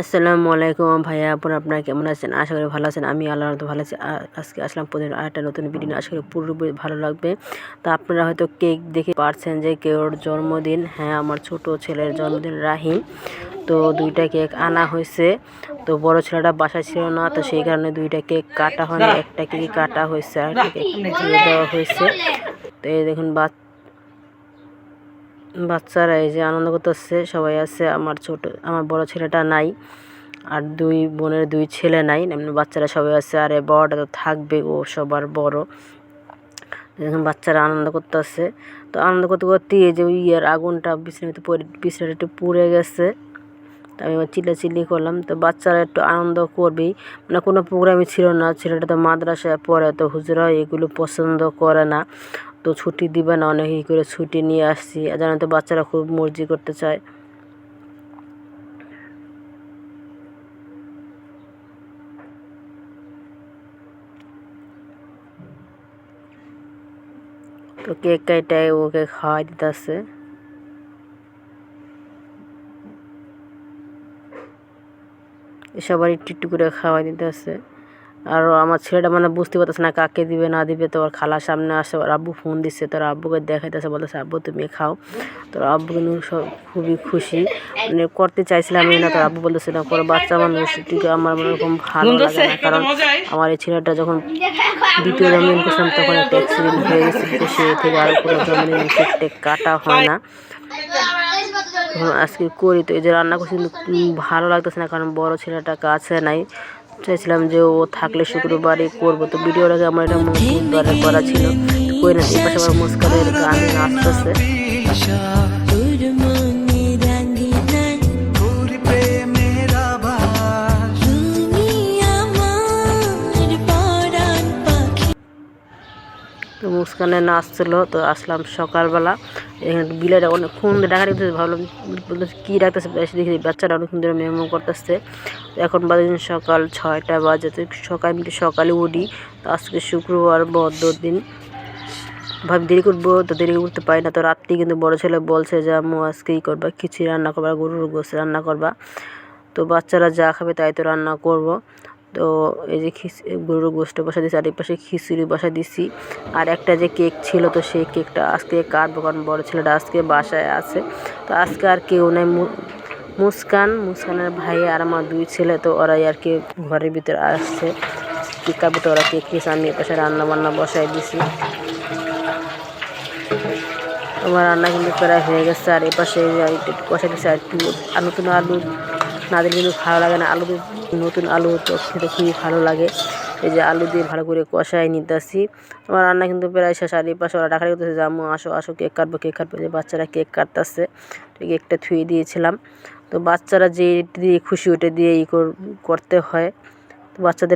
আসসালামু আলাইকুম ভাইয়া আপুরা, আপনারা কেমন আছেন? আশা করি ভালো আছেন। আমি আল্লাহর রহমতে ভালো আছি। আজকে আসলাম প্রতিদিন আরেকটা নতুন ভিডিও নিয়ে। আশা করি পুরো ভালো লাগবে। তো আপনারা হয়তো কেক দেখে পারছেন যে কেউর জন্মদিন। হ্যাঁ, আমার ছোট ছেলের জন্মদিন রাহিম। তো 2টা কেক আনা হয়েছে। তো বড় ছেলেটা বাসায় ছিল না, তো সেই কারণে 2টা কেক কাটা হয়নি, একটা কেকই কাটা হয়েছে আর একটা কেক দিয়ে দেওয়া হয়েছে। তো এই দেখুন বাচ্চারা এই যে আনন্দ করতেছে, সবাই আছে। আমার বড় ছেলেটা নাই, আর 2 বোনের 2 ছেলে নাই, এমনি বাচ্চারা সবাই আছে। আর বড়টা তো থাকবে, ও সবার বড়। এখন বাচ্চারা আনন্দ করতেছে। তো আনন্দ করতে করতে এই যে আগুনটা বিছানাটা একটু পুড়ে গেছে। তো আমি এবার চিল্লাচিল্লি করলাম। তো বাচ্চারা একটু আনন্দ করবেই, মানে কোনো প্রোগ্রামই ছিল না। ছেলেটা তো মাদ্রাসায় পড়ে, তো হুজুরা এগুলো পছন্দ করে না। তো ছুটি দিবে না, অনেক করে ছুটি নিয়ে আসছি। জানেন তো বাচ্চারা খুব মর্জি করতে চায়। তো কেক কাইটায় ওকে খাওয়াই দিতেছে। সবার একটু একটু করে খাওয়াই দিতেছে। আর আমার ছেলেটা মানে বুঝতে পারতেছে না কাকে দিবে না দিবে। তো ওর খালার সামনে আসে, ওর আব্বু ফোন দিচ্ছে, তোর আব্বুকে দেখাইতেছে, বলতেছে আব্বু তুমি খাও। তোর আব্বু কিন্তু খুবই খুশি, মানে করতে চাইছিলামই না। তোর আব্বু বলতেছে না করো, বাচ্চা মানুষ, ঠিক আমার মনে এরকম ভালো লাগে না। কারণ আমার এই ছেলেটা যখন 2য় জন্মদিন করছিলাম তখন একটা অ্যাক্সিডেন্ট হয়ে গেছিল, তো সে থেকে আর কোনো জন্মদিন কেক কাটা হয় না। আজকে করি, তো এই যে রান্না করছি কিন্তু ভালো লাগতেছে না, কারণ বড় ছেলেটা কাছে নাই। চাইছিলাম যে ও থাকলে শুক্রবারই করবো। তো ভিডিওর আগে আমার এটা বুধবারে করা ছিল, কই না। এই পাশে আমার মুস্কানের গানে নাচতেছে। তো মুস্কানে নাচছিল। তো আসলাম সকালবেলা, এখানে বিলাইটা অনেকক্ষণ ডাকা দিতেছে। ভাবলাম বলতেছে কী ডাকতেছে, এসে দেখি বাচ্চারা অনেকক্ষণ ধরে মেমো করতেছে। এখন বাজে সকাল 6টা বাজে। তো সকালে উঠি। তো আজকে শুক্রবার বদ্ধ দিন, ভাবি দেরি করবো, তো দেরি করতে পারি না। তো রাত্রি কিন্তু বড় ছেলে বলছে যে আম্মু আজকে করবা, খিচুড়ি রান্না করবা, গরুর গোশ রান্না করবা। তো বাচ্চারা যা খাবে তাই তো রান্না করব। তো এই যে গরুর গোশটা বসা দিয়েছি, আর এই পাশে খিচুড়ি বসা দিছি। আর একটা যে কেক ছিল, তো সেই কেকটা আজকে কাটবো, কারণ বড় ছেলেটা আজকে বাসায় আছে। তো আজকে আর কেউ নেই, মুস্কানের ভাই আর আমার 2 ছেলে, তো ওরাই আর কি ঘরের ভিতরে আসছে কেক কাটবে। তো ওরা কেক খেয়েছে, আমি এ পাশে রান্না বান্না বসাই দিছি। আমার রান্না কিন্তু প্রায় হয়ে গেছে। আর এপাশে একটু কষা দিচ্ছে, আর একটু নতুন আলু না দিলে কিন্তু ভালো লাগে না। নতুন আলু তো খেতে খুবই ভালো লাগে। এই যে আলু দিয়ে ভালো করে কষাই নিতেছি। আমার রান্না কিন্তু প্রায় শেষ। আর এপাশে ওরা ডাকা করতেছে যে আম্মু আসো আসো কেক কাটবো। যে বাচ্চারা কেক কাটতেছে, কেকটা থুয়ে দিয়েছিলাম। তো বাচ্চারা যে দিয়ে খুশি, ওটা দিয়ে করতে হয়। তো বাচ্চাদের